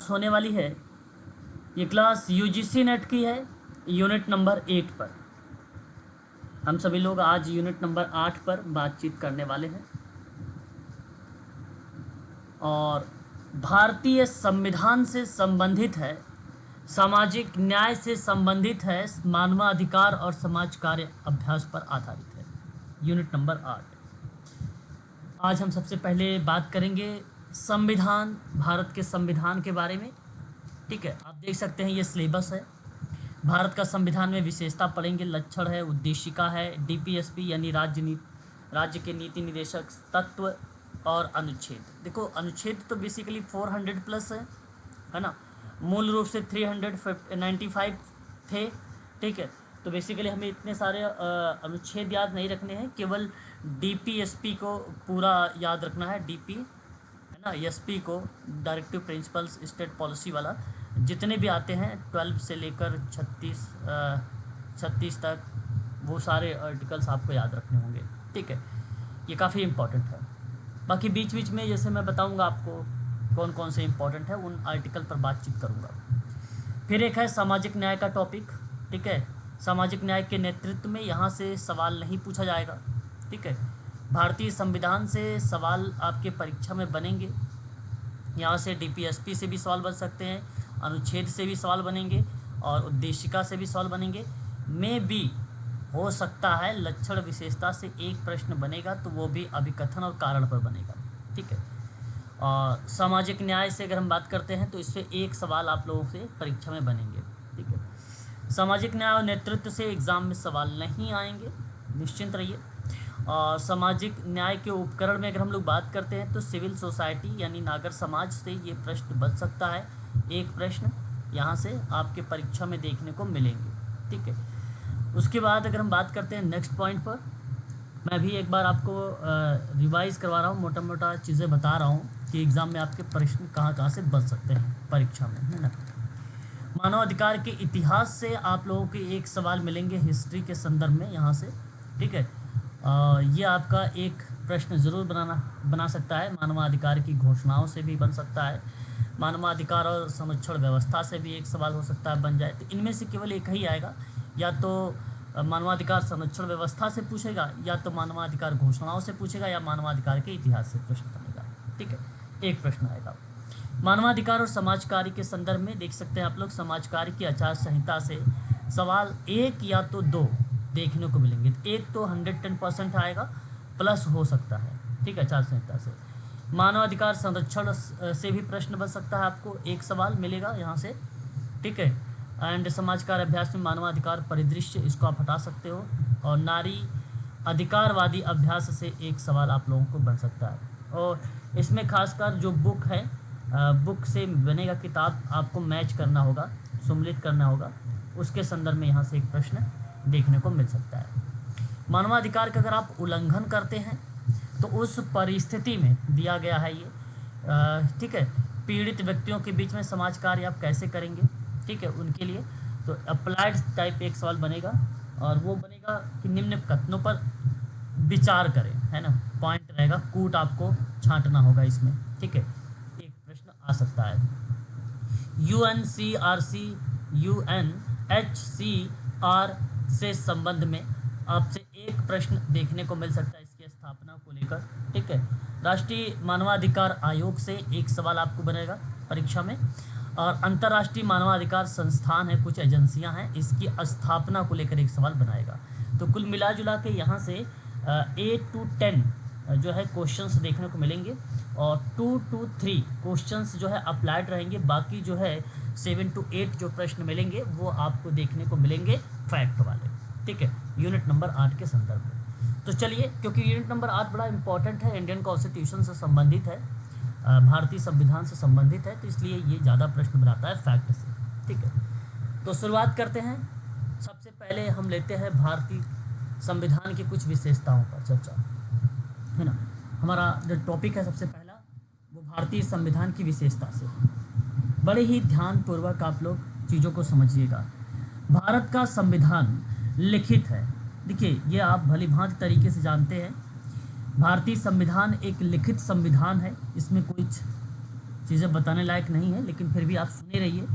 Class होने वाली है, ये क्लास यूजीसी नेट की है, यूनिट नंबर 8 पर। हम सभी लोग आज यूनिट नंबर 8 पर बातचीत करने वाले हैं और भारतीय संविधान से संबंधित है, सामाजिक न्याय से संबंधित है, मानवाधिकार और समाज कार्य अभ्यास पर आधारित है, यूनिट नंबर 8। आज हम सबसे पहले बात करेंगे संविधान, भारत के संविधान के बारे में। ठीक है, आप देख सकते हैं ये सिलेबस है। भारत का संविधान में विशेषता पढ़ेंगे, लक्षण है, उद्देशिका है, डीपीएसपी यानी राज्य के नीति निर्देशक तत्व और अनुच्छेद। देखो अनुच्छेद तो बेसिकली 400 प्लस है ना, मूल रूप से 395 थे। ठीक है, तो बेसिकली हमें इतने सारे अनुच्छेद याद नहीं रखने हैं, केवल डीपीएसपी को पूरा याद रखना है। डीपी है ना, एसपी को डायरेक्टिव प्रिंसिपल्स स्टेट पॉलिसी वाला जितने भी आते हैं 12 से लेकर 36 तक, वो सारे आर्टिकल्स आपको याद रखने होंगे। ठीक है, ये काफ़ी इम्पॉर्टेंट है। बाकी बीच बीच में जैसे मैं बताऊंगा आपको कौन कौन से इम्पॉर्टेंट है, उन आर्टिकल पर बातचीत करूंगा। फिर एक है सामाजिक न्याय का टॉपिक। ठीक है, सामाजिक न्याय के नेतृत्व में यहाँ से सवाल नहीं पूछा जाएगा। ठीक है, भारतीय संविधान से सवाल आपके परीक्षा में बनेंगे। यहाँ से डीपीएसपी से भी सवाल बन सकते हैं, अनुच्छेद से भी सवाल बनेंगे और उद्देशिका से भी सवाल बनेंगे। में भी हो सकता है लक्षण विशेषता से एक प्रश्न बनेगा, तो वो भी अभिकथन और कारण पर बनेगा। ठीक है, और सामाजिक न्याय से अगर हम बात करते हैं तो इससे एक सवाल आप लोगों से परीक्षा में बनेंगे। ठीक है, सामाजिक न्याय और नेतृत्व से एग्ज़ाम में सवाल नहीं आएंगे, निश्चिंत रहिए। और सामाजिक न्याय के उपकरण में अगर हम लोग बात करते हैं तो सिविल सोसाइटी यानी नागर समाज से ये प्रश्न बन सकता है, एक प्रश्न यहाँ से आपके परीक्षा में देखने को मिलेंगे। ठीक है, उसके बाद अगर हम बात करते हैं नेक्स्ट पॉइंट पर, मैं भी एक बार आपको रिवाइज करवा रहा हूँ, मोटा मोटा चीज़ें बता रहा हूँ कि एग्ज़ाम में आपके प्रश्न कहाँ कहाँ से बन सकते हैं परीक्षा में, है ना। मानव अधिकार के इतिहास से आप लोगों के एक सवाल मिलेंगे हिस्ट्री के संदर्भ में यहाँ से। ठीक है, ये आपका एक प्रश्न ज़रूर बना सकता है। मानवाधिकार की घोषणाओं से भी बन सकता है, मानवाधिकार और संरक्षण व्यवस्था से भी एक सवाल हो सकता है बन जाए। तो इनमें से केवल एक ही आएगा, या तो मानवाधिकार संरक्षण व्यवस्था से पूछेगा, या तो मानवाधिकार घोषणाओं से पूछेगा, या मानवाधिकार के इतिहास से प्रश्न बनेगा। ठीक है, एक प्रश्न आएगा। मानवाधिकार और समाज कार्य के संदर्भ में देख सकते हैं आप लोग, समाज कार्य की आचार संहिता से सवाल एक या तो दो देखने को मिलेंगे। एक तो 110% आएगा, प्लस हो सकता है। ठीक है, आचार संहिता से। मानवाधिकार संरक्षण से भी प्रश्न बन सकता है, आपको एक सवाल मिलेगा यहाँ से। ठीक है, एंड समाज कार्य अभ्यास में मानवाधिकार परिदृश्य, इसको आप हटा सकते हो। और नारी अधिकारवादी अभ्यास से एक सवाल आप लोगों को बन सकता है। और इसमें खासकर जो बुक है, बुक से बनेगा किताब, आपको मैच करना होगा, सम्मिलित करना होगा, उसके संदर्भ में यहाँ से एक प्रश्न देखने को मिल सकता है। मानवाधिकार का अगर आप उल्लंघन करते हैं तो उस परिस्थिति में दिया गया है ये। ठीक है, पीड़ित व्यक्तियों के बीच में समाज कार्य आप कैसे करेंगे। ठीक है, उनके लिए तो अप्लाइड टाइप एक सवाल बनेगा, और वो बनेगा कि निम्न कथनों पर विचार करें, है ना, पॉइंट रहेगा, कूट आपको छांटना होगा इसमें। ठीक है, एक प्रश्न आ सकता है। UNCRC UNHCR से संबंध में आपसे एक प्रश्न देखने को मिल सकता है इसकी स्थापना को लेकर। ठीक है, राष्ट्रीय मानवाधिकार आयोग से एक सवाल आपको बनेगा परीक्षा में। और अंतर्राष्ट्रीय मानवाधिकार संस्थान है, कुछ एजेंसियां हैं, इसकी स्थापना को लेकर एक सवाल बनाएगा। तो कुल मिला जुला के यहाँ से 8 to 10 जो है क्वेश्चंस देखने को मिलेंगे, और 2 to 3 क्वेश्चंस जो है अप्लाइड रहेंगे। बाकी जो है 7 to 8 जो प्रश्न मिलेंगे वो आपको देखने को मिलेंगे फैक्ट वाले। ठीक है, यूनिट नंबर 8 के संदर्भ में। तो चलिए, क्योंकि यूनिट नंबर 8 बड़ा इंपॉर्टेंट है, इंडियन कॉन्स्टिट्यूशन से संबंधित है, भारतीय संविधान से संबंधित है, तो इसलिए ये ज़्यादा प्रश्न बनाता है फैक्ट से। ठीक है, तो शुरुआत करते हैं। सबसे पहले हम लेते हैं भारतीय संविधान की कुछ विशेषताओं पर चर्चा, है ना। हमारा जो टॉपिक है सबसे पहला, वो भारतीय संविधान की विशेषता से। बड़े ही ध्यानपूर्वक आप लोग चीज़ों को समझिएगा। भारत का संविधान लिखित है। देखिए, ये आप भलीभांति तरीके से जानते हैं, भारतीय संविधान एक लिखित संविधान है, इसमें कोई चीज़ें बताने लायक नहीं है, लेकिन फिर भी आप सुने रहिए।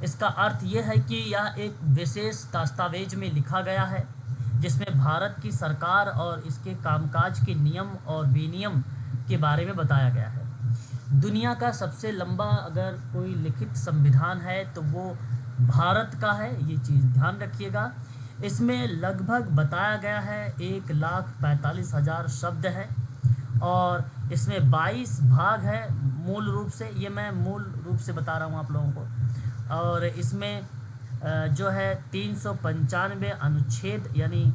इसका अर्थ ये है कि यह एक विशेष दस्तावेज में लिखा गया है जिसमें भारत की सरकार और इसके कामकाज के नियम और विनियम के बारे में बताया गया है। दुनिया का सबसे लंबा अगर कोई लिखित संविधान है तो वो भारत का है, ये चीज़ ध्यान रखिएगा। इसमें लगभग बताया गया है 1,45,000 शब्द है और इसमें 22 भाग है। मूल रूप से ये मैं मूल रूप से बता रहा हूँ आप लोगों को। और इसमें जो है 395 अनुच्छेद यानी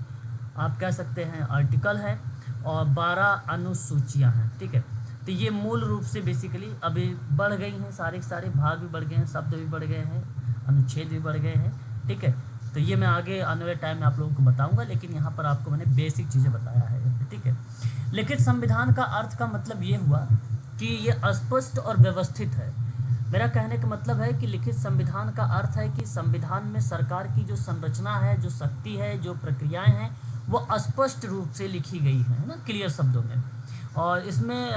आप कह सकते हैं आर्टिकल है और 12 अनुसूचियाँ हैं। ठीक है, तो ये मूल रूप से बेसिकली अभी बढ़ गई हैं, सारे भाग भी बढ़ गए हैं, शब्द भी बढ़ गए हैं, अनुच्छेद भी बढ़ गए हैं। ठीक है, तो ये मैं आगे आने वाले टाइम में आप लोगों को बताऊंगा, लेकिन यहाँ पर आपको मैंने बेसिक चीज़ें बताया है। ठीक है, लिखित संविधान का अर्थ का मतलब ये हुआ कि ये स्पष्ट और व्यवस्थित है। मेरा कहने का मतलब है कि लिखित संविधान का अर्थ है कि संविधान में सरकार की जो संरचना है, जो शक्ति है, जो प्रक्रियाएं हैं, वो स्पष्ट रूप से लिखी गई है ना, क्लियर शब्दों में। और इसमें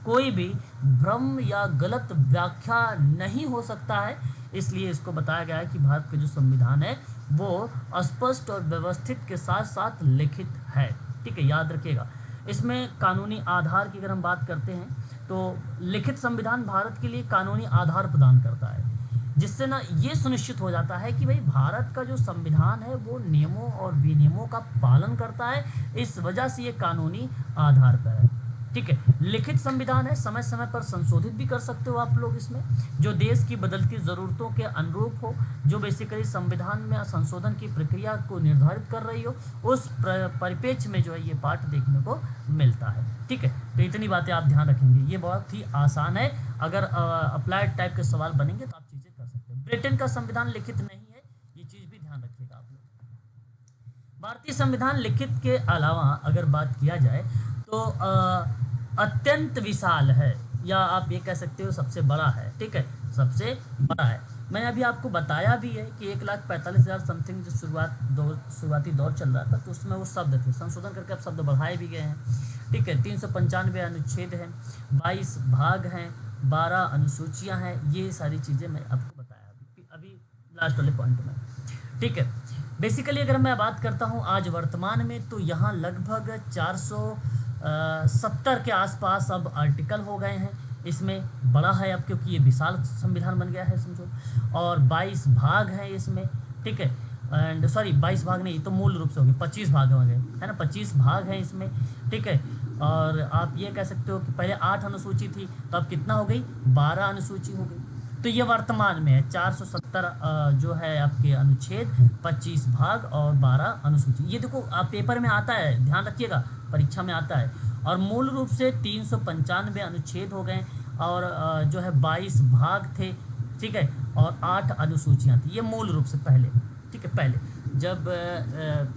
कोई भी भ्रम या गलत व्याख्या नहीं हो सकता है, इसलिए इसको बताया गया है कि भारत का जो संविधान है वो स्पष्ट और व्यवस्थित के साथ साथ लिखित है। ठीक है, याद रखिएगा। इसमें कानूनी आधार की अगर हम बात करते हैं तो लिखित संविधान भारत के लिए कानूनी आधार प्रदान करता है, जिससे ना ये सुनिश्चित हो जाता है कि भाई भारत का जो संविधान है वो नियमों और विनियमों का पालन करता है, इस वजह से ये कानूनी आधार पर है। ठीक है, लिखित संविधान है, समय समय पर संशोधित भी कर सकते हो आप लोग इसमें, जो देश की बदलती ज़रूरतों के अनुरूप हो, जो बेसिकली संविधान में संशोधन की प्रक्रिया को निर्धारित कर रही हो, उस परिप्रेक्ष्य में जो है ये पाठ देखने को मिलता है। ठीक है, तो इतनी बातें आप ध्यान रखेंगे, ये बहुत ही आसान है। अगर अप्लाइड टाइप के सवाल बनेंगे तो आप चीज़ें कर सकते हैं। ब्रिटेन का संविधान लिखित नहीं है, ये चीज़ भी ध्यान रखिएगा आप लोग। भारतीय संविधान लिखित के अलावा अगर बात किया जाए तो अत्यंत विशाल है, या आप ये कह सकते हो सबसे बड़ा है। ठीक है, सबसे बड़ा है। मैंने अभी आपको बताया भी है कि 1,45,000 समथिंग जो शुरुआती दौर चल रहा था तो उसमें वो शब्द थे, संशोधन करके अब शब्द बढ़ाए भी गए हैं। ठीक है, 395 अनुच्छेद हैं, 22 भाग हैं, 12 अनुसूचियाँ हैं, ये सारी चीज़ें मैं आपको बताया अभी लास्ट वाले पॉइंट में। ठीक है, बेसिकली अगर मैं बात करता हूँ आज वर्तमान में तो यहाँ लगभग 470 के आसपास अब आर्टिकल हो गए हैं। इसमें बड़ा है अब क्योंकि ये विशाल संविधान बन गया है समझो, और 22 भाग हैं इसमें। ठीक है, एंड सॉरी 22 भाग नहीं तो मूल रूप से हो गए 25 भाग हो गए, है ना, 25 भाग हैं इसमें। ठीक है, और आप ये कह सकते हो कि पहले 8 अनुसूची थी तो अब कितना हो गई, 12 अनुसूची हो गई। तो ये वर्तमान में है 470 जो है आपके अनुच्छेद, 25 भाग और 12 अनुसूची। ये देखो आप पेपर में आता है, ध्यान रखिएगा, परीक्षा में आता है। और मूल रूप से 395 अनुच्छेद हो गए और जो है 22 भाग थे। ठीक है, और 8 अनुसूचियाँ थी, ये मूल रूप से पहले। ठीक है, पहले जब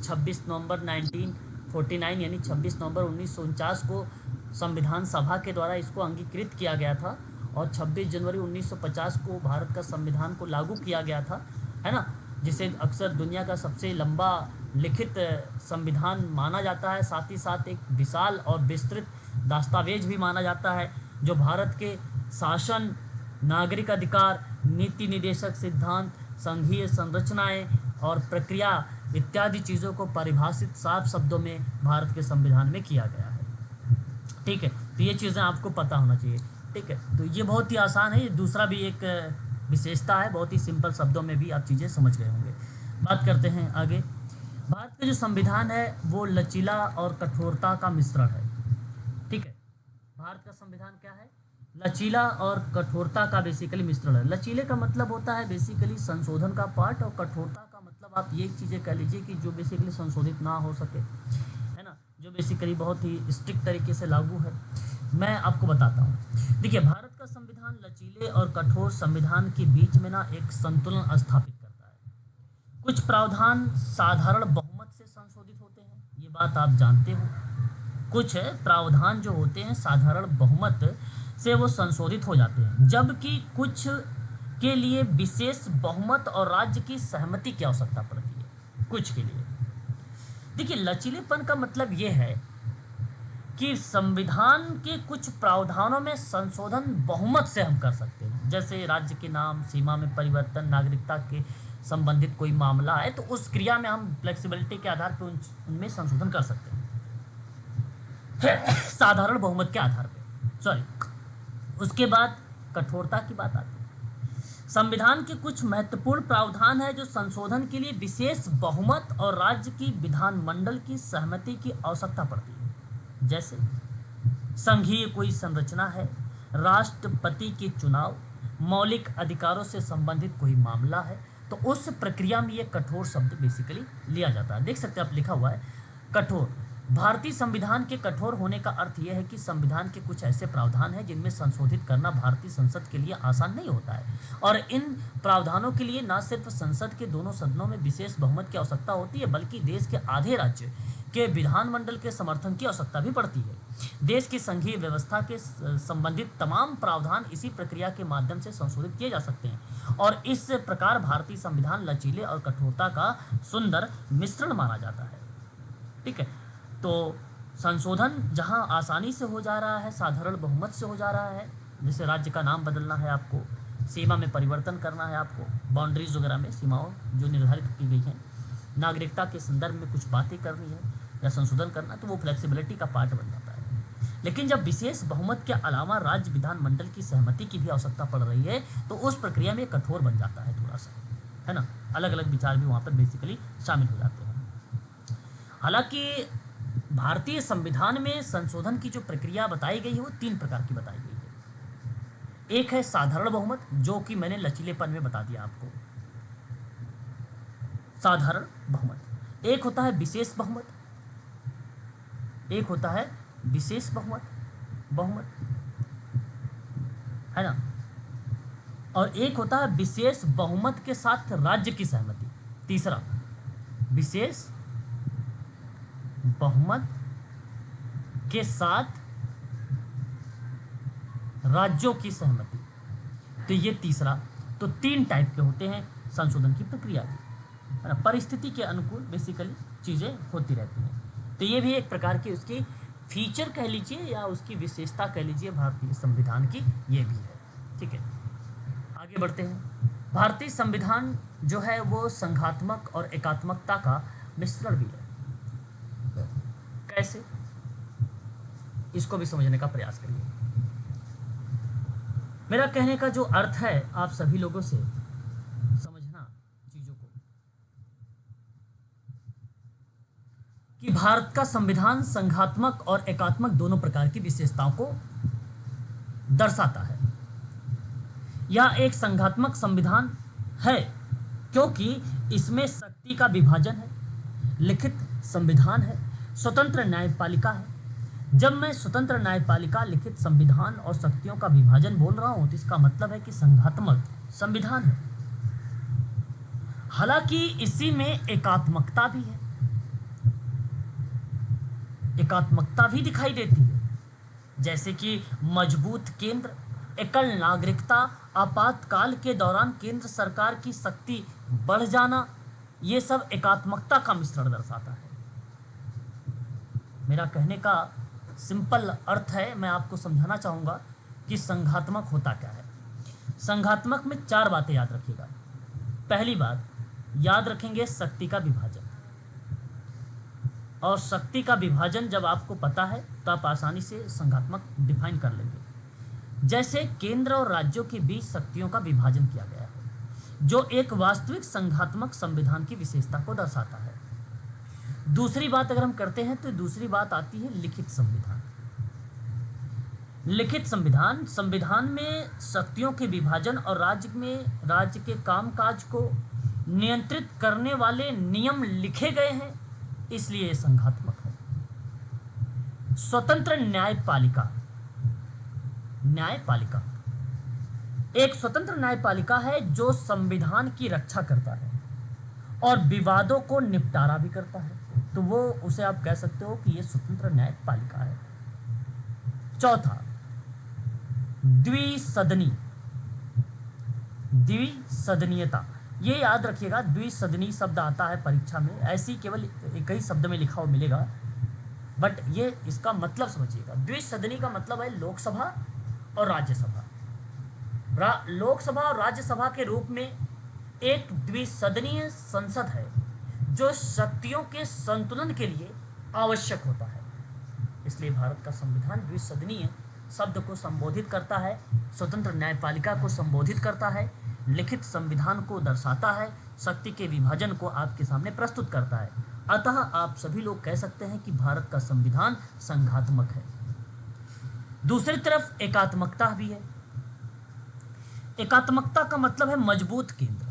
26 नवंबर 1949 यानी 26 नवंबर 1949 को संविधान सभा के द्वारा इसको अंगीकृत किया गया था और 26 जनवरी 1950 को भारत का संविधान को लागू किया गया था, है ना, जिसे अक्सर दुनिया का सबसे लंबा लिखित संविधान माना जाता है, साथ ही साथ एक विशाल और विस्तृत दस्तावेज भी माना जाता है जो भारत के शासन, नागरिक अधिकार, नीति निदेशक सिद्धांत, संघीय संरचनाएं और प्रक्रिया इत्यादि चीज़ों को परिभाषित साफ शब्दों में भारत के संविधान में किया गया है। ठीक है, तो ये चीज़ें आपको पता होना चाहिए। ठीक है, तो ये बहुत ही आसान है। ये दूसरा भी एक विशेषता है, बहुत ही सिंपल शब्दों में भी आप चीज़ें समझ गए होंगे। बात करते हैं आगे। भारत का जो संविधान है वो लचीला और कठोरता का मिश्रण है। ठीक है, भारत का संविधान क्या है, लचीला और कठोरता का बेसिकली मिश्रण है। लचीले का मतलब होता है बेसिकली संशोधन का पार्ट, और कठोरता का मतलब आप ये चीज़ें कह लीजिए कि जो बेसिकली संशोधित ना हो सके, है ना, जो बेसिकली बहुत ही स्ट्रिक्ट तरीके से लागू है। मैं आपको बताता हूँ। देखिए, भारत का संविधान लचीले और कठोर संविधान के बीच में ना एक संतुलन स्थापित करता है। कुछ प्रावधान साधारण बहुमत से संशोधित होते हैं, ये बात आप जानते हो। कुछ प्रावधान जो होते हैं साधारण बहुमत से वो संशोधित हो जाते हैं, जबकि कुछ के लिए विशेष बहुमत और राज्य की सहमति की आवश्यकता पड़ती है। कुछ के लिए देखिए, लचीलेपन का मतलब ये है कि संविधान के कुछ प्रावधानों में संशोधन बहुमत से हम कर सकते हैं। जैसे राज्य के नाम, सीमा में परिवर्तन, नागरिकता के संबंधित कोई मामला है तो उस क्रिया में हम फ्लेक्सिबिलिटी के आधार पर उनमें संशोधन कर सकते हैं साधारण बहुमत के आधार पर। सॉरी, उसके बाद कठोरता की बात आती है। संविधान के कुछ महत्वपूर्ण प्रावधान है जो संशोधन के लिए विशेष बहुमत और राज्य की विधानमंडल की सहमति की आवश्यकता पड़ती है। जैसे संघीय कोई संरचना है, राष्ट्रपति के चुनाव, मौलिक अधिकारों से संबंधित कोई मामला है, तो उस प्रक्रिया में ये कठोर शब्द बेसिकली लिया जाता है। देख सकते हैं आप, लिखा हुआ है कठोर। भारतीय संविधान के कठोर होने का अर्थ यह है कि संविधान के कुछ ऐसे प्रावधान हैं जिनमें संशोधित करना भारतीय संसद के लिए आसान नहीं होता है, और इन प्रावधानों के लिए न सिर्फ संसद के दोनों सदनों में विशेष बहुमत की आवश्यकता होती है, बल्कि देश के आधे राज्य के विधानमंडल के समर्थन की आवश्यकता भी पड़ती है। देश की संघीय व्यवस्था के संबंधित तमाम प्रावधान इसी प्रक्रिया के माध्यम से संशोधित किए जा सकते हैं, और इस प्रकार भारतीय संविधान लचीले और कठोरता का सुंदर मिश्रण माना जाता है। ठीक है, तो संशोधन जहां आसानी से हो जा रहा है, साधारण बहुमत से हो जा रहा है, जैसे राज्य का नाम बदलना है आपको, सीमा में परिवर्तन करना है आपको, बाउंड्रीज वगैरह में सीमाओं जो निर्धारित की गई हैं, नागरिकता के संदर्भ में कुछ बातें करनी है या संशोधन करना, तो वो फ्लेक्सिबिलिटी का पार्ट बन जाता है। लेकिन जब विशेष बहुमत के अलावा राज्य विधानमंडल की सहमति की भी आवश्यकता पड़ रही है तो उस प्रक्रिया में कठोर बन जाता है थोड़ा सा, है ना। अलग अलग विचार भी वहाँ पर बेसिकली शामिल हो जाते हैं। हालांकि भारतीय संविधान में संशोधन की जो प्रक्रिया बताई गई है वो 3 प्रकार की बताई गई है। एक है साधारण बहुमत, जो कि मैंने लचीलेपन में बता दिया आपको, साधारण बहुमत। एक होता है विशेष बहुमत, एक होता है विशेष बहुमत, है ना, और एक होता है विशेष बहुमत के साथ राज्य की सहमति। तीसरा, विशेष बहुमत के साथ राज्यों की सहमति। तो ये तीसरा, तो 3 टाइप के होते हैं संशोधन की प्रक्रिया की, है ना। परिस्थिति के अनुकूल बेसिकली चीज़ें होती रहती हैं। तो ये भी एक प्रकार की उसकी फीचर कह लीजिए या उसकी विशेषता कह लीजिए भारतीय संविधान की, ये भी है। ठीक है, आगे बढ़ते हैं। भारतीय संविधान जो है वो संघात्मक और एकात्मकता का मिश्रण भी है। कैसे, इसको भी समझने का प्रयास करिए। मेरा कहने का जो अर्थ है आप सभी लोगों से समझना चीजों को, कि भारत का संविधान संघात्मक और एकात्मक दोनों प्रकार की विशेषताओं को दर्शाता है। यह एक संघात्मक संविधान है क्योंकि इसमें शक्ति का विभाजन है, लिखित संविधान है, स्वतंत्र न्यायपालिका है। जब मैं स्वतंत्र न्यायपालिका, लिखित संविधान और शक्तियों का विभाजन बोल रहा हूं तो इसका मतलब है कि संघात्मक संविधान है। हालांकि इसी में एकात्मकता भी है, एकात्मकता भी दिखाई देती है, जैसे कि मजबूत केंद्र, एकल नागरिकता, आपातकाल के दौरान केंद्र सरकार की शक्ति बढ़ जाना, ये सब एकात्मकता का मिश्रण दर्शाता है। मेरा कहने का सिंपल अर्थ है, मैं आपको समझाना चाहूँगा कि संघात्मक होता क्या है। संघात्मक में 4 बातें याद रखिएगा। पहली बात याद रखेंगे, शक्ति का विभाजन। और शक्ति का विभाजन जब आपको पता है तो आप आसानी से संघात्मक डिफाइन कर लेंगे। जैसे केंद्र और राज्यों के बीच शक्तियों का विभाजन किया गया है, जो एक वास्तविक संघात्मक संविधान की विशेषता को दर्शाता है। दूसरी बात अगर हम करते हैं तो दूसरी बात आती है लिखित संविधान। लिखित संविधान, संविधान में शक्तियों के विभाजन और राज्य के कामकाज को नियंत्रित करने वाले नियम लिखे गए हैं, इसलिए संघात्मक है। स्वतंत्र न्यायपालिका, न्यायपालिका एक स्वतंत्र न्यायपालिका है जो संविधान की रक्षा करता है और विवादों को निपटारा भी करता है, तो वो उसे आप कह सकते हो कि ये स्वतंत्र न्यायपालिका है। चौथा, द्विसदनी, द्विसदनीयता। ये याद रखिएगा, द्विसदनी शब्द आता है परीक्षा में, ऐसी केवल एक ही शब्द में लिखा हुआ मिलेगा, बट ये इसका मतलब समझिएगा। द्विसदनी का मतलब है लोकसभा और राज्यसभा। लोकसभा और राज्यसभा के रूप में एक द्विसदनीय संसद है जो शक्तियों के संतुलन के लिए आवश्यक होता है। इसलिए भारत का संविधान द्विसदनीय शब्द को संबोधित करता है, स्वतंत्र न्यायपालिका को संबोधित करता है, लिखित संविधान को दर्शाता है, शक्ति के विभाजन को आपके सामने प्रस्तुत करता है। अतः आप सभी लोग कह सकते हैं कि भारत का संविधान संघात्मक है। दूसरी तरफ एकात्मकता भी है। एकात्मकता का मतलब है मजबूत केंद्र।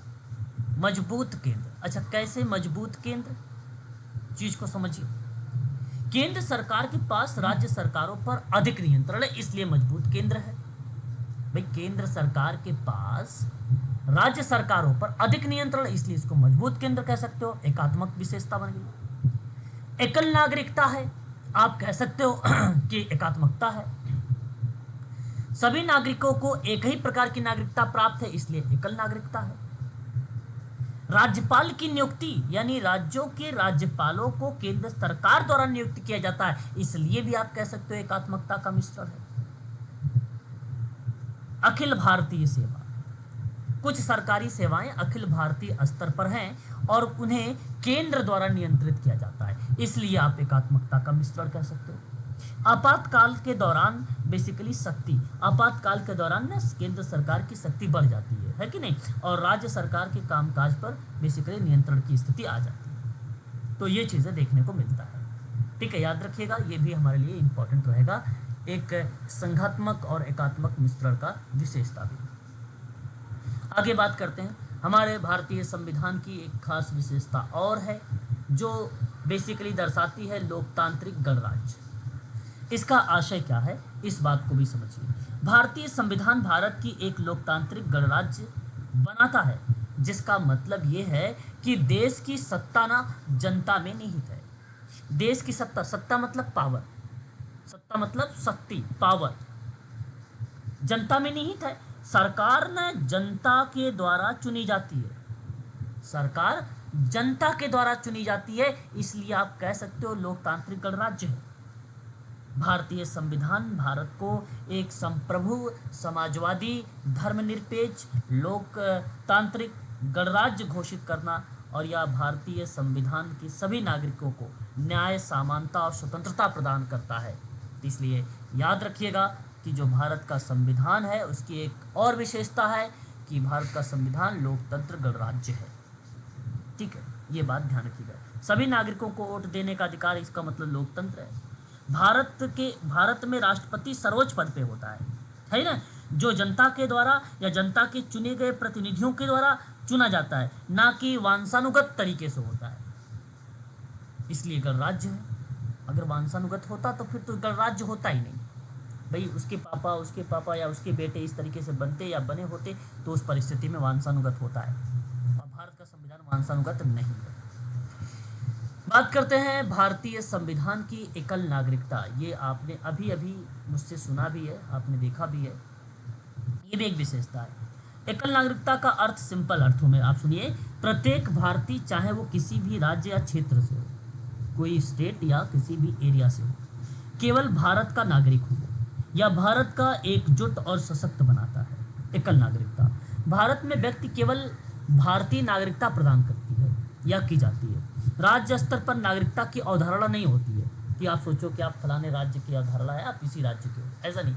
मजबूत केंद्र, अच्छा कैसे मजबूत केंद्र? चीज को समझिए। केंद्र सरकार के पास राज्य सरकारों पर अधिक नियंत्रण है, इसलिए मजबूत केंद्र है। भाई केंद्र सरकार के पास राज्य सरकारों पर अधिक नियंत्रण, इसलिए इसको मजबूत केंद्र कह सकते हो। एकात्मक विशेषता बन गई। एकल नागरिकता है, आप कह सकते हो कि एकात्मकता है। सभी नागरिकों को एक ही प्रकार की नागरिकता प्राप्त है, इसलिए एकल नागरिकता है। राज्यपाल की नियुक्ति यानी राज्यों के राज्यपालों को केंद्र सरकार द्वारा नियुक्त किया जाता है, इसलिए भी आप कह सकते हो एकात्मकता का मिश्रण है। अखिल भारतीय सेवा, कुछ सरकारी सेवाएं अखिल भारतीय स्तर पर हैं और उन्हें केंद्र द्वारा नियंत्रित किया जाता है, इसलिए आप एकात्मकता का मिश्रण कह सकते हो। आपातकाल के दौरान बेसिकली शक्ति, आपातकाल के दौरान ना केंद्र सरकार की शक्ति बढ़ जाती है कि नहीं, और राज्य सरकार के कामकाज पर बेसिकली नियंत्रण की स्थिति आ जाती है। तो ये चीज़ें देखने को मिलता है। ठीक है, याद रखिएगा, ये भी हमारे लिए इंपॉर्टेंट रहेगा, एक संघात्मक और एकात्मक मिश्रण का विशेषता भी। आगे बात करते हैं। हमारे भारतीय संविधान की एक खास विशेषता और है जो बेसिकली दर्शाती है लोकतांत्रिक गणराज्य। इसका आशय क्या है, इस बात को भी समझिए। भारतीय संविधान भारत की एक लोकतांत्रिक गणराज्य बनाता है, जिसका मतलब ये है कि देश की सत्ता ना जनता में निहित है। देश की सत्ता, सत्ता मतलब पावर, सत्ता मतलब शक्ति, पावर जनता में निहित है। सरकार न जनता के द्वारा चुनी जाती है, सरकार जनता के द्वारा चुनी जाती है, इसलिए आप कह सकते हो लोकतांत्रिक गणराज्य है। भारतीय संविधान भारत को एक संप्रभु, समाजवादी, धर्मनिरपेक्ष, लोकतांत्रिक गणराज्य घोषित करना और यह भारतीय संविधान की सभी नागरिकों को न्याय, समानता और स्वतंत्रता प्रदान करता है। इसलिए याद रखिएगा कि जो भारत का संविधान है उसकी एक और विशेषता है कि भारत का संविधान लोकतंत्र गणराज्य है। ठीक है, ये बात ध्यान रखिएगा। सभी नागरिकों को वोट देने का अधिकार, इसका मतलब लोकतंत्र है। भारत में राष्ट्रपति सर्वोच्च पद पे होता है ना, जो जनता के द्वारा या जनता के चुने गए प्रतिनिधियों के द्वारा चुना जाता है, ना कि वंशानुगत तरीके से होता है, इसलिए गणराज्य है। अगर वंशानुगत होता तो फिर तो गणराज्य होता ही नहीं। भाई उसके पापा या उसके बेटे इस तरीके से बनते या बने होते तो उस परिस्थिति में वंशानुगत होता है, और भारत का संविधान वंशानुगत नहीं है। बात करते हैं भारतीय संविधान की एकल नागरिकता। ये आपने अभी अभी मुझसे सुना भी है, आपने देखा भी है, ये भी एक विशेषता है। एकल नागरिकता का अर्थ सिंपल अर्थों में आप सुनिए, प्रत्येक भारतीय चाहे वो किसी भी राज्य या क्षेत्र से हो, कोई स्टेट या किसी भी एरिया से हो, केवल भारत का नागरिक हो या भारत का एकजुट और सशक्त बनाता है। एकल नागरिकता भारत में व्यक्ति केवल भारतीय नागरिकता प्रदान करती है या की जाती है। राज्य स्तर पर नागरिकता की अवधारणा नहीं होती है कि आप सोचो कि आप फलाने राज्य की अवधारणा है, आप इसी राज्य के हो, ऐसा नहीं।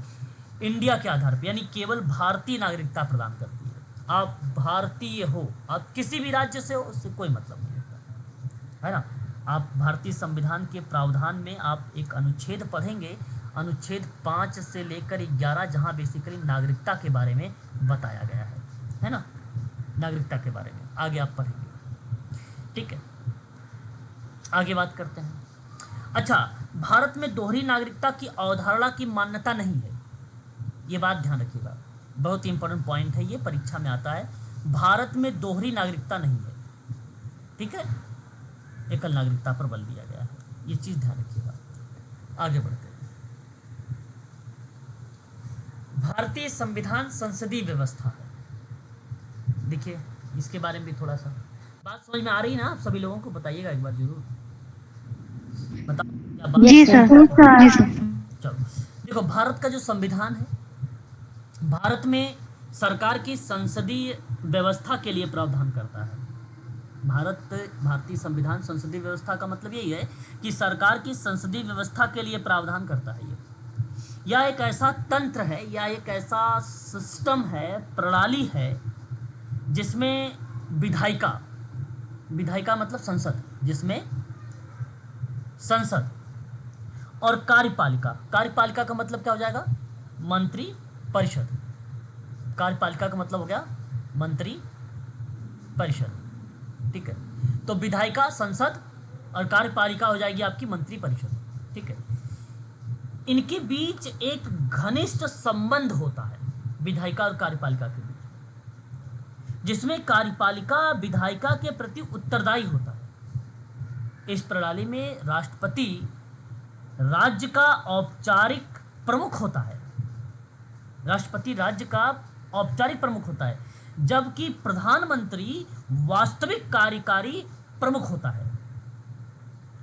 इंडिया के आधार पर यानी केवल भारतीय नागरिकता प्रदान करती है। आप भारतीय हो, आप किसी भी राज्य से हो, उससे कोई मतलब नहीं होता है ना। आप भारतीय संविधान के प्रावधान में आप एक अनुच्छेद पढ़ेंगे, अनुच्छेद 5 से लेकर 11, जहाँ बेसिकली नागरिकता के बारे में बताया गया है ना, नागरिकता के बारे में आगे आप पढ़ेंगे। ठीक है, आगे बात करते हैं। अच्छा, भारत में दोहरी नागरिकता की अवधारणा की मान्यता नहीं है, ये बात ध्यान रखिएगा, बहुत ही इंपॉर्टेंट पॉइंट है, ये परीक्षा में आता है। भारत में दोहरी नागरिकता नहीं है, ठीक है, एकल नागरिकता पर बल दिया गया है, ये चीज ध्यान रखिएगा। आगे बढ़ते हैं। भारतीय संविधान संसदीय व्यवस्था है। देखिए इसके बारे में भी थोड़ा सा बात समझ में आ रही है ना, आप सभी लोगों को बताइएगा एक बार जरूर, बताओ क्या बात। जी सर, जी सर। चलो देखो, भारत का जो संविधान है, भारत में सरकार की संसदीय व्यवस्था के लिए प्रावधान करता है। भारतीय संविधान संसदीय व्यवस्था का मतलब यही है कि सरकार की संसदीय व्यवस्था के लिए प्रावधान करता है। यह एक ऐसा तंत्र है या एक ऐसा सिस्टम है, प्रणाली है, जिसमें विधायिका मतलब संसद, जिसमें संसद और कार्यपालिका का मतलब क्या हो जाएगा? मंत्री परिषद। कार्यपालिका का मतलब हो गया मंत्री परिषद, ठीक है। तो विधायिका संसद और कार्यपालिका हो जाएगी आपकी मंत्री परिषद, ठीक है। इनके बीच एक घनिष्ठ संबंध होता है विधायिका और कार्यपालिका के बीच, जिसमें कार्यपालिका विधायिका के प्रति उत्तरदायी होता है। इस प्रणाली में राष्ट्रपति राज्य का औपचारिक प्रमुख होता है। राष्ट्रपति राज्य का औपचारिक प्रमुख होता है, जबकि प्रधानमंत्री वास्तविक कार्यकारी प्रमुख होता है,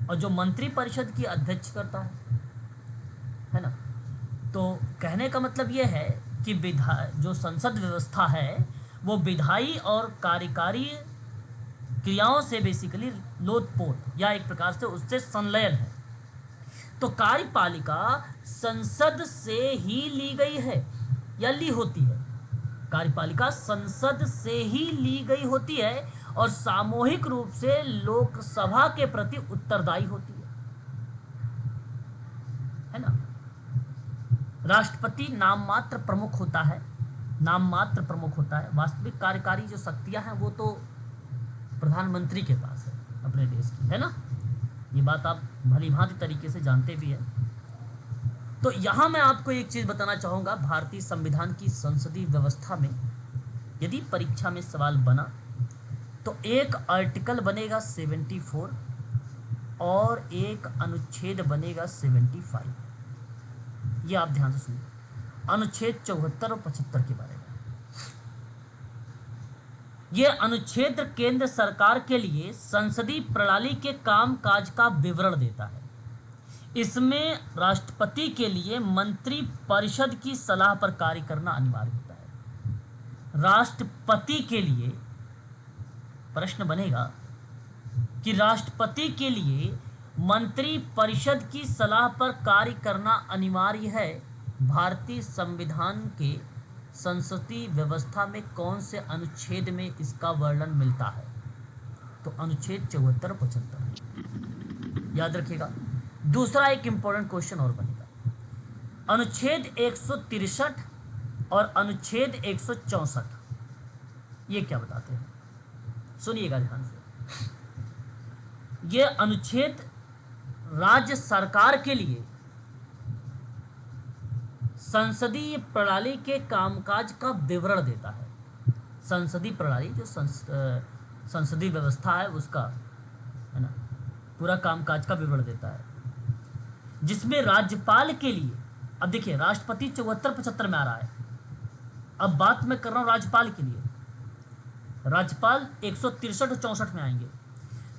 और जो मंत्री परिषद की अध्यक्ष करता है ना। तो कहने का मतलब यह है कि जो संसद व्यवस्था है वो विधायी और कार्यकारी क्रियाओं से बेसिकली लोटपोट या एक प्रकार से उससे संलयन है। तो कार्यपालिका संसद से ही ली गई है या ली होती है। कार्यपालिका संसद से ही ली गई होती है और सामूहिक रूप से लोकसभा के प्रति उत्तरदायी होती है ना। राष्ट्रपति नाम मात्र प्रमुख होता है, वास्तविक कार्यकारी जो शक्तियां हैं वो तो प्रधानमंत्री के पास है अपने देश की, है ना। ये बात आप भली भांति तरीके से जानते भी हैं। तो यहाँ मैं आपको एक चीज़ बताना चाहूँगा, भारतीय संविधान की संसदीय व्यवस्था में यदि परीक्षा में सवाल बना तो एक आर्टिकल बनेगा 74 और एक अनुच्छेद बनेगा 75। ये आप ध्यान से सुनिए, अनुच्छेद 74 और 75 के बारे में। ये अनुच्छेद केंद्र सरकार के लिए संसदीय प्रणाली के कामकाज का विवरण देता है। इसमें राष्ट्रपति के लिए मंत्री परिषद की सलाह पर कार्य करना अनिवार्य होता है। राष्ट्रपति के लिए प्रश्न बनेगा कि राष्ट्रपति के लिए मंत्री परिषद की सलाह पर कार्य करना अनिवार्य है। भारतीय संविधान के संसदीय व्यवस्था में कौन से अनुच्छेद में इसका वर्णन मिलता है? तो अनुच्छेद 74 और 75 याद रखिएगा। दूसरा एक इंपॉर्टेंट क्वेश्चन और बनेगा, अनुच्छेद 163 और अनुच्छेद 164 ये क्या बताते हैं? सुनिएगा ध्यान से। ये अनुच्छेद राज्य सरकार के लिए संसदीय प्रणाली के कामकाज का विवरण देता है। संसदीय प्रणाली जो संसदीय व्यवस्था है उसका, है ना, पूरा कामकाज का विवरण देता है, जिसमें राज्यपाल के लिए, अब देखिए राष्ट्रपति 74-75 में आ रहा है, अब बात मैं कर रहा हूं राज्यपाल के लिए। राज्यपाल 163 और 64 में आएंगे।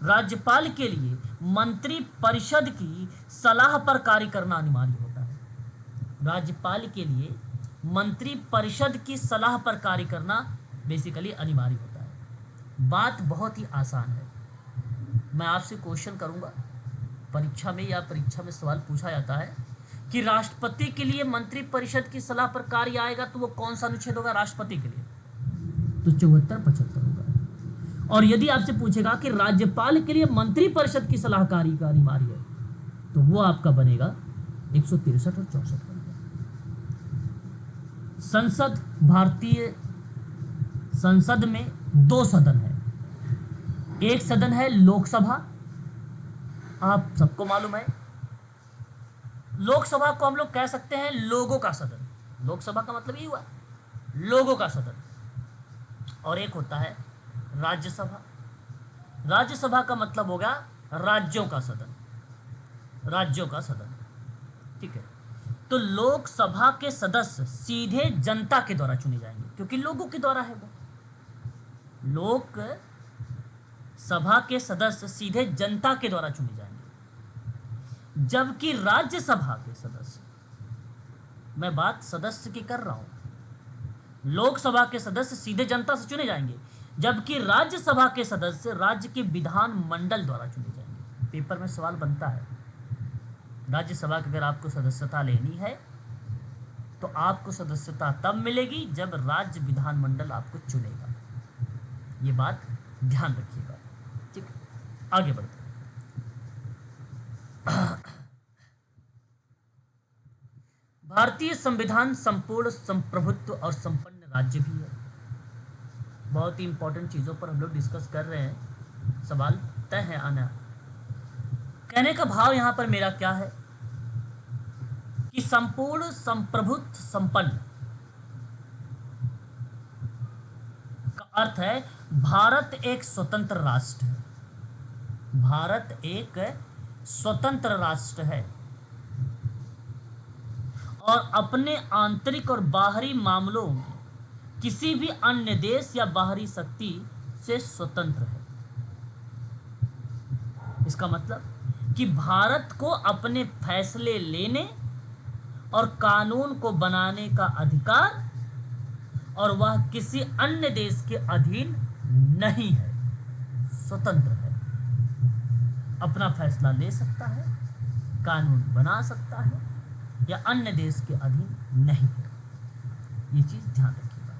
राज्यपाल के लिए मंत्री परिषद की सलाह पर कार्य करना अनिवार्य होता है। राज्यपाल के लिए मंत्री परिषद की सलाह पर कार्य करना बेसिकली अनिवार्य होता है। बात बहुत ही आसान है। मैं आपसे क्वेश्चन करूंगा परीक्षा में सवाल पूछा जाता है कि राष्ट्रपति के लिए मंत्री परिषद की सलाह पर कार्य आएगा तो वो कौन सा अनुच्छेद होगा राष्ट्रपति के लिए? तो 74-75 होगा। और यदि आपसे पूछेगा कि राज्यपाल के लिए मंत्री परिषद की सलाहकारी का अनिवार्य है तो वो आपका बनेगा 163 और 64 बनेगा। संसद, भारतीय संसद में दो सदन है। एक सदन है लोकसभा, आप सबको मालूम है। लोकसभा को हम लोग कह सकते हैं लोगों का सदन। लोकसभा का मतलब ये हुआ लोगों का सदन। और एक होता है राज्यसभा। राज्यसभा का मतलब होगा राज्यों का सदन, ठीक है। तो लोकसभा के सदस्य सीधे जनता के द्वारा चुने जाएंगे क्योंकि लोगों के द्वारा है वो। लोकसभा के सदस्य सीधे जनता के द्वारा चुने जाएंगे, जबकि राज्यसभा के सदस्य, मैं बात सदस्य की कर रहा हूं, लोकसभा के सदस्य सीधे जनता से चुने जाएंगे, जबकि राज्यसभा के सदस्य राज्य के विधान मंडल द्वारा चुने जाएंगे। पेपर में सवाल बनता है, राज्यसभा की अगर आपको सदस्यता लेनी है तो आपको सदस्यता तब मिलेगी जब राज्य विधानमंडल आपको चुनेगा। ये बात ध्यान रखिएगा, ठीक है। आगे बढ़ते हैं। भारतीय संविधान संपूर्ण संप्रभुत्व और संपन्न राज्य भी है। बहुत ही इंपॉर्टेंट चीजों पर हम लोग डिस्कस कर रहे हैं, सवाल तय है आना। कहने का भाव यहां पर मेरा क्या है कि संपूर्ण संप्रभुत्व संपन्न का अर्थ है भारत एक स्वतंत्र राष्ट्र है। भारत एक स्वतंत्र राष्ट्र है और अपने आंतरिक और बाहरी मामलों में किसी भी अन्य देश या बाहरी शक्ति से स्वतंत्र है। इसका मतलब कि भारत को अपने फैसले लेने और कानून को बनाने का अधिकार और वह किसी अन्य देश के अधीन नहीं है, स्वतंत्र है। अपना फैसला ले सकता है, कानून बना सकता है या अन्य देश के अधीन नहीं है। ये चीज ध्यान रखिएगा।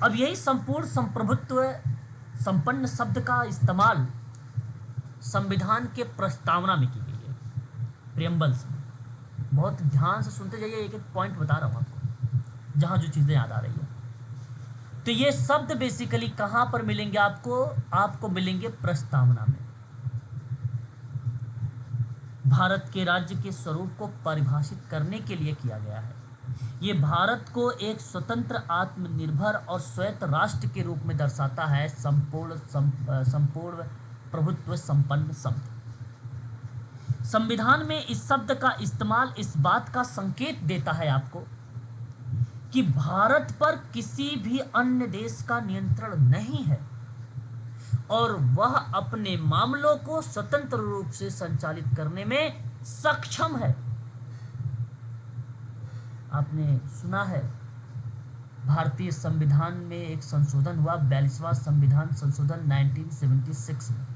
अब यही संपूर्ण संप्रभुत्व संपन्न शब्द का इस्तेमाल संविधान के प्रस्तावना में की गई है, प्रियम्बल्स में। बहुत ध्यान से सुनते जाइए, एक एक पॉइंट बता रहा हूं आपको, जहां जो चीजें याद आ रही है। तो ये शब्द बेसिकली कहां पर मिलेंगे आपको मिलेंगे प्रस्तावना में। भारत के राज्य के स्वरूप को परिभाषित करने के लिए किया गया है। ये भारत को एक स्वतंत्र, आत्मनिर्भर और स्वायत्त राष्ट्र के रूप में दर्शाता है। संपूर्ण प्रभुत्व संपन्न शब्द संविधान में इस शब्द का इस्तेमाल इस बात का संकेत देता है आपको कि भारत पर किसी भी अन्य देश का नियंत्रण नहीं है और वह अपने मामलों को स्वतंत्र रूप से संचालित करने में सक्षम है। आपने सुना है भारतीय संविधान में एक संशोधन हुआ, 42वां संविधान संशोधन 1976 में,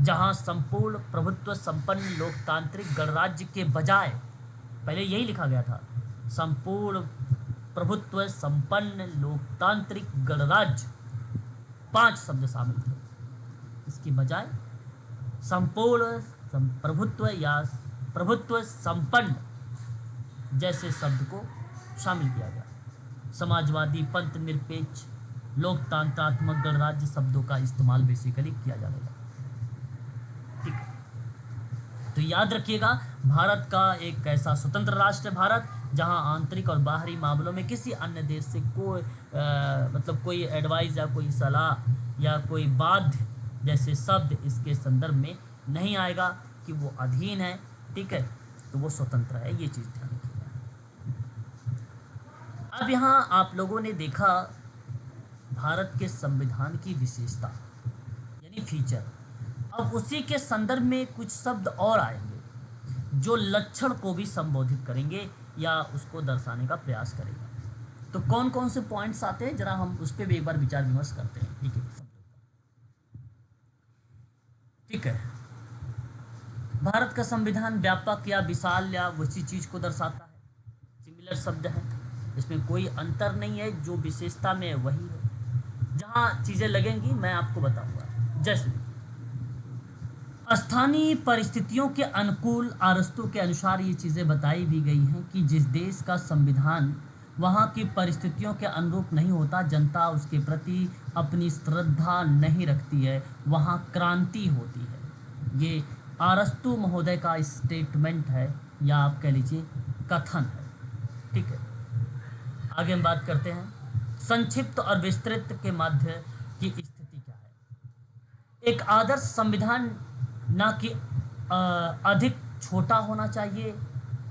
जहां संपूर्ण प्रभुत्व संपन्न लोकतांत्रिक गणराज्य के बजाय, पहले यही लिखा गया था, संपूर्ण प्रभुत्व संपन्न लोकतांत्रिक गणराज्य, 5 शब्द शामिल थे। इसकी बजाय संपूर्ण प्रभुत्व या प्रभुत्व संपन्न जैसे शब्द को शामिल किया गया। समाजवादी, पंथ निरपेक्ष, लोकतंत्रात्मक गणराज्य शब्दों का इस्तेमाल बेसिकली किया जा रहा है। ठीक है, तो याद रखिएगा, भारत का एक ऐसा स्वतंत्र राष्ट्र है भारत, जहां आंतरिक और बाहरी मामलों में किसी अन्य देश से कोई एडवाइस या कोई सलाह या कोई बाध्य जैसे शब्द इसके संदर्भ में नहीं आएगा कि वो अधीन है। ठीक है, तो वो स्वतंत्र है, ये चीज़ ध्यान रखिएगा। अब यहाँ आप लोगों ने देखा भारत के संविधान की विशेषता यानी फीचर। अब उसी के संदर्भ में कुछ शब्द और आएंगे जो लक्षण को भी संबोधित करेंगे या उसको दर्शाने का प्रयास करेंगे। तो कौन कौन से पॉइंट्स आते हैं, जरा हम उस पर भी एक बार विचार विमर्श करते हैं एक एक शब्दों का। ठीक है, भारत का संविधान व्यापक या विशाल या उसी चीज को दर्शाता है। सिमिलर शब्द है, इसमें कोई अंतर नहीं है, जो विशेषता में वही है। जहाँ चीजें लगेंगी मैं आपको बताऊंगा। जैसे स्थानीय परिस्थितियों के अनुकूल अरस्तू के अनुसार ये चीज़ें बताई भी गई हैं कि जिस देश का संविधान वहाँ की परिस्थितियों के अनुरूप नहीं होता, जनता उसके प्रति अपनी श्रद्धा नहीं रखती है, वहाँ क्रांति होती है। ये अरस्तू महोदय का स्टेटमेंट है या आप कह लीजिए कथन है। ठीक है, आगे हम बात करते हैं संक्षिप्त और विस्तृत के मध्य की स्थिति क्या है। एक आदर्श संविधान ना कि अधिक छोटा होना चाहिए,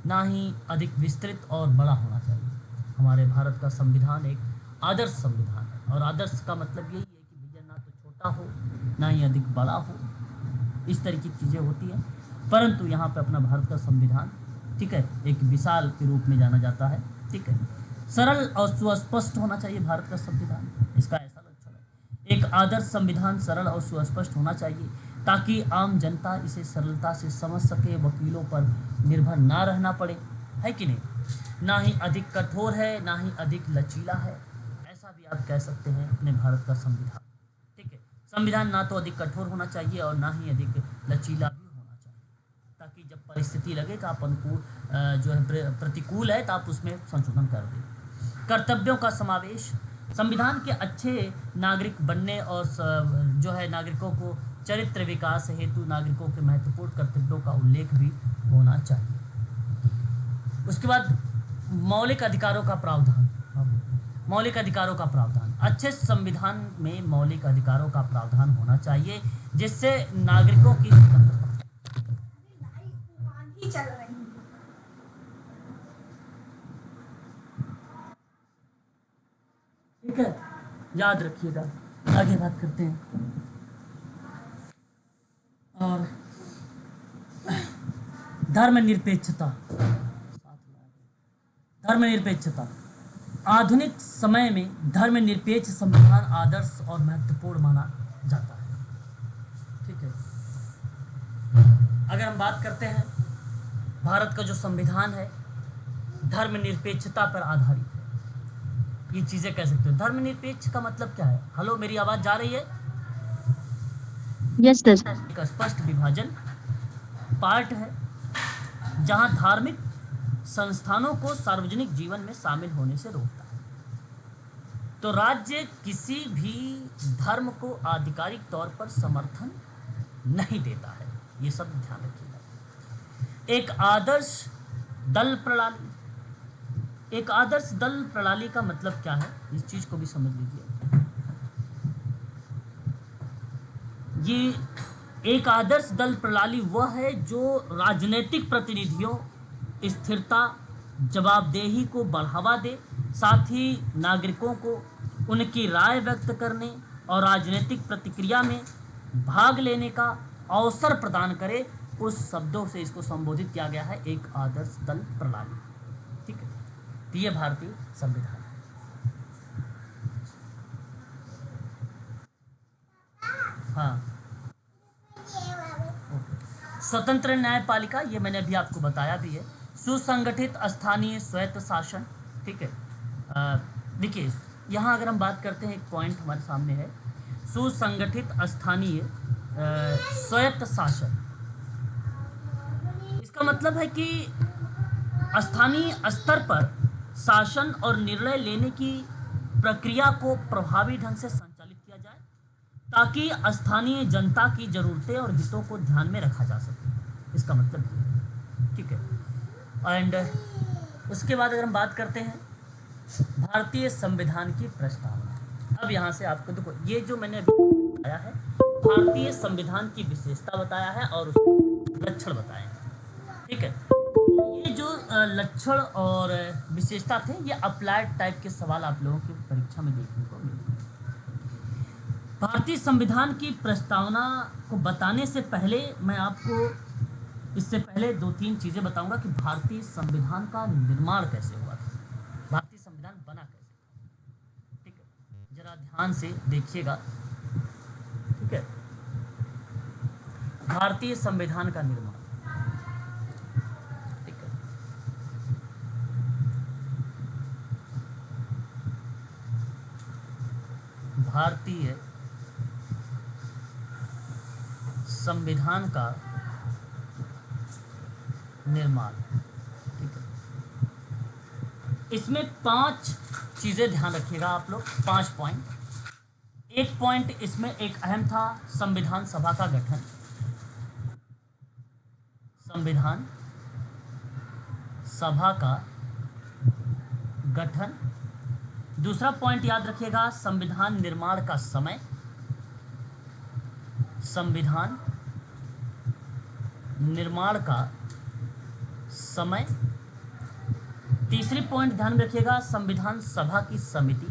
ना ही अधिक विस्तृत और बड़ा होना चाहिए। हमारे भारत का संविधान एक आदर्श संविधान है, और आदर्श का मतलब यही है कि भैया ना तो छोटा हो ना ही अधिक बड़ा हो, इस तरह की चीज़ें होती हैं। परंतु यहाँ पे अपना भारत का संविधान, ठीक है, एक विशाल के रूप में जाना जाता है। ठीक है। सरल और सुस्पष्ट होना चाहिए भारत का संविधान, इसका ऐसा लक्षण है। एक आदर्श संविधान सरल और सुस्पष्ट होना चाहिए ताकि आम जनता इसे सरलता से समझ सके, वकीलों पर निर्भर ना रहना पड़े, है कि नहीं। ना ही अधिक कठोर है ना ही अधिक लचीला है, ऐसा भी आप कह सकते हैं अपने भारत का संविधान। ठीक है, संविधान ना तो अधिक कठोर होना चाहिए और ना ही अधिक लचीला भी होना चाहिए, ताकि जब परिस्थिति लगे कि आप अनुकूल जो है प्रतिकूल है तो आप उसमें संशोधन कर दें। कर्तव्यों का समावेश, संविधान के अच्छे नागरिक बनने और जो है नागरिकों को चरित्र विकास हेतु नागरिकों के महत्वपूर्ण कर्तव्यों का उल्लेख भी होना चाहिए। उसके बाद मौलिक अधिकारों का प्रावधान। मौलिक अधिकारों का प्रावधान, अच्छे संविधान में मौलिक अधिकारों का प्रावधान होना चाहिए जिससे नागरिकों की ठीक है, याद रखिएगा। आगे बात करते हैं। और धर्मनिरपेक्षता, धर्मनिरपेक्षता आधुनिक समय में धर्मनिरपेक्ष संविधान आदर्श और महत्वपूर्ण माना जाता है। ठीक है, अगर हम बात करते हैं भारत का जो संविधान है धर्मनिरपेक्षता पर आधारित है। ये चीजें कह सकते हो। धर्मनिरपेक्ष का मतलब क्या है? हेलो, मेरी आवाज जा रही है? Yes sir. एक स्पष्ट विभाजन पार्ट है जहां धार्मिक संस्थानों को सार्वजनिक जीवन में शामिल होने से रोकता है। तो राज्य किसी भी धर्म को आधिकारिक तौर पर समर्थन नहीं देता है, ये सब ध्यान रखिएगा। एक आदर्श दल प्रणाली, एक आदर्श दल प्रणाली का मतलब क्या है, इस चीज को भी समझ लीजिए। ये एक आदर्श दल प्रणाली वह है जो राजनीतिक प्रतिनिधियों, स्थिरता, जवाबदेही को बढ़ावा दे, साथ ही नागरिकों को उनकी राय व्यक्त करने और राजनीतिक प्रतिक्रिया में भाग लेने का अवसर प्रदान करे। उस शब्दों से इसको संबोधित किया गया है एक आदर्श दल प्रणाली। ठीक है, तो ये भारतीय संविधान है। हाँ, स्वतंत्र न्यायपालिका, ये मैंने अभी आपको बताया भी है। सुसंगठित स्थानीय स्वायत्त शासन। ठीक है, देखिए यहाँ अगर हम बात करते हैं, एक पॉइंट हमारे सामने है, सुसंगठित स्थानीय स्वायत्त शासन। इसका मतलब है कि स्थानीय स्तर पर शासन और निर्णय लेने की प्रक्रिया को प्रभावी ढंग से संचालित किया जाए ताकि स्थानीय जनता की जरूरतें और हितों को ध्यान में रखा जा सके, इसका मतलब ये है। ठीक है, एंड उसके बाद अगर हम बात करते हैं भारतीय संविधान की प्रस्तावना। अब यहाँ से आपको देखो, ये जो मैंने अभी बताया है भारतीय संविधान की विशेषता बताया है और उसके लक्षण बताए हैं। ठीक है, ये जो लक्षण और विशेषता थे ये अप्लाइड टाइप के सवाल आप लोगों की परीक्षा में देखने को मिले। भारतीय संविधान की प्रस्तावना को बताने से पहले मैं आपको इससे पहले 2-3 चीज़ें बताऊंगा कि भारतीय संविधान का निर्माण कैसे हुआ था, भारतीय संविधान बना कैसे था। ठीक है, जरा ध्यान से देखिएगा। ठीक है, भारतीय संविधान का निर्माण। ठीक है, भारतीय संविधान का निर्माण। ठीक है, इसमें 5 चीजें ध्यान रखिएगा आप लोग, 5 पॉइंट। एक पॉइंट इसमें एक अहम था, संविधान सभा का गठन। संविधान सभा का गठन। दूसरा पॉइंट याद रखिएगा, संविधान निर्माण का समय। संविधान निर्माण का समय। तीसरी पॉइंट ध्यान रखिएगा, संविधान सभा की समिति।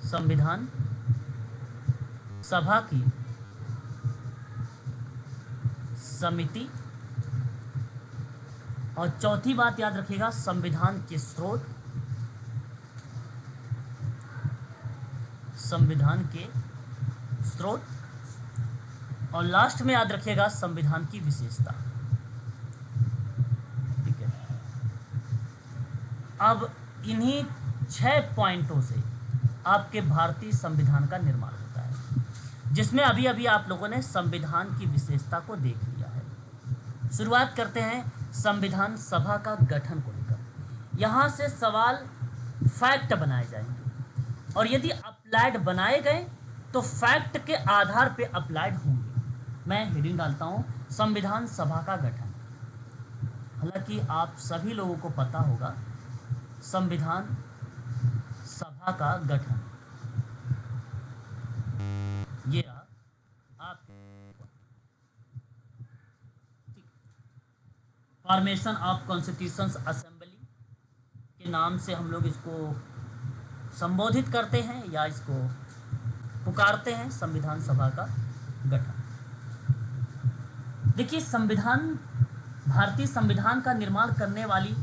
संविधान सभा की समिति। और चौथी बात याद रखिएगा, संविधान के स्रोत, संविधान के स्रोत, और लास्ट में याद रखिएगा संविधान की विशेषता। ठीक है, अब इन्हीं 6 पॉइंटों से आपके भारतीय संविधान का निर्माण होता है, जिसमें अभी अभी आप लोगों ने संविधान की विशेषता को देख लिया है। शुरुआत करते हैं संविधान सभा का गठन को लेकर। यहाँ से सवाल फैक्ट बनाए जाएंगे, और यदि अप्लाइड बनाए गए तो फैक्ट के आधार पे अप्लाइड होंगे। मैं हेडिंग डालता हूँ संविधान सभा का गठन। हालांकि आप सभी लोगों को पता होगा संविधान सभा का गठन, ये रहा आप फॉर्मेशन ऑफ कॉन्स्टिट्यूशंस असेंबली के नाम से हम लोग इसको संबोधित करते हैं या इसको पुकारते हैं, संविधान सभा का गठन। देखिए, संविधान, भारतीय संविधान का निर्माण करने वाली,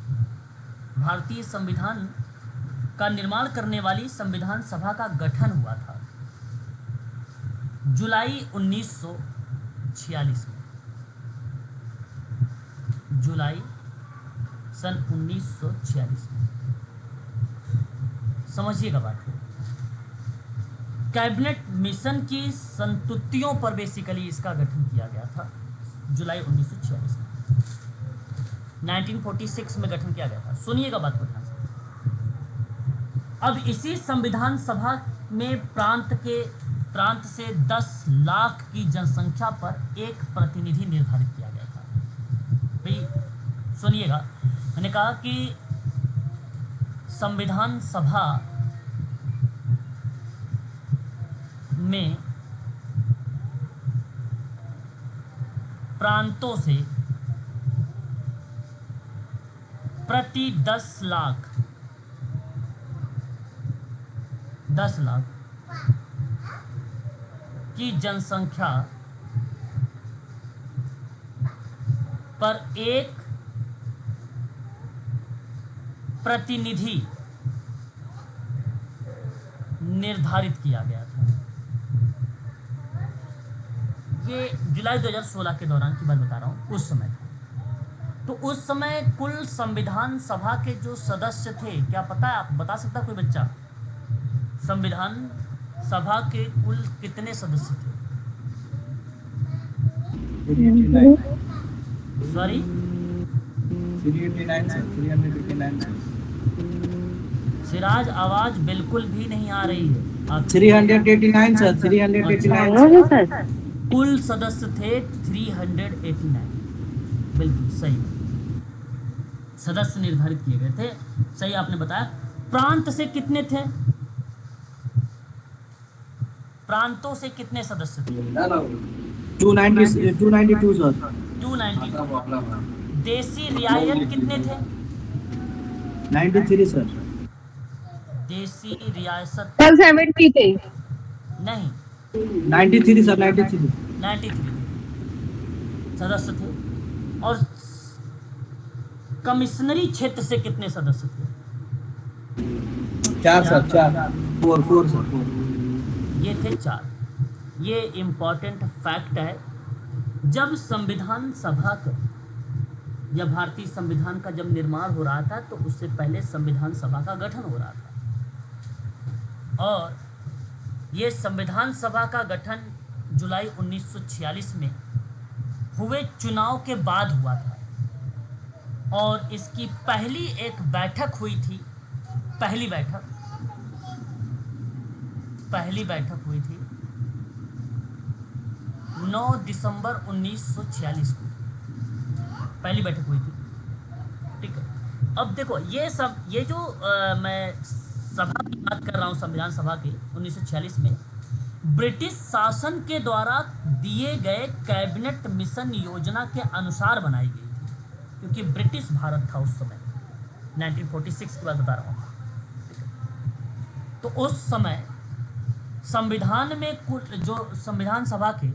भारतीय संविधान का निर्माण करने वाली संविधान सभा का गठन हुआ था जुलाई 1946 में, जुलाई सन 1946 में। समझिएगा बात को, कैबिनेट मिशन की संतुतियों पर बेसिकली इसका गठन किया गया था जुलाई 1946 में। 1946 में गठन किया गया था। सुनिएगा बात को ध्यान से। अब इसी संविधान सभा में प्रांत से 10 लाख की जनसंख्या पर एक प्रतिनिधि निर्धारित किया गया था। भाई सुनिएगा, मैंने कहा कि संविधान सभा में प्रांतों से प्रति 10 लाख की जनसंख्या पर एक प्रतिनिधि निर्धारित किया गया था। ये जुलाई 2016 के दौरान की बात बता रहा हूँ, उस समय। तो उस समय कुल संविधान सभा के जो सदस्य थे, क्या पता है, आप बता सकता कोई बच्चा, संविधान सभा के कुल कितने सदस्य थे? सॉरी, 389 सिराज, आवाज बिल्कुल भी नहीं आ रही है। 389 सर, 389 सर। कुल सदस्य थे 389, बिल्कुल सही सदस्य निर्धारित किए गए थे। सही आपने बताया। प्रांत से कितने थे? प्रांतों से कितने सदस्य थे? 292 सर। 292। देसी रियायत कितने थे? 93 सर। देसी रियासत 70 थे। नहीं, 93 सर, 93 सदस्य थे। और कमिश्नरी क्षेत्र से कितने सदस्य थे? 4 सर, 4 सर। ये थे 4। ये इम्पॉर्टेंट फैक्ट है। जब संविधान सभा का या भारतीय संविधान का जब निर्माण हो रहा था, तो उससे पहले संविधान सभा का गठन हो रहा था, और ये संविधान सभा का गठन जुलाई 1946 में हुए चुनाव के बाद हुआ था। और इसकी पहली एक बैठक हुई थी, पहली बैठक हुई थी 9 दिसंबर 1946 को, पहली बैठक हुई थी। ठीक है, अब देखो ये जो मैं सभा की बात कर रहा हूँ, संविधान सभा की 1946 में ब्रिटिश शासन के द्वारा दिए गए कैबिनेट मिशन योजना के अनुसार बनाई गई थी, क्योंकि ब्रिटिश भारत था उस समय। 1946 की बात बता रहा हूँ। तो उस समय संविधान में कुल जो संविधान सभा के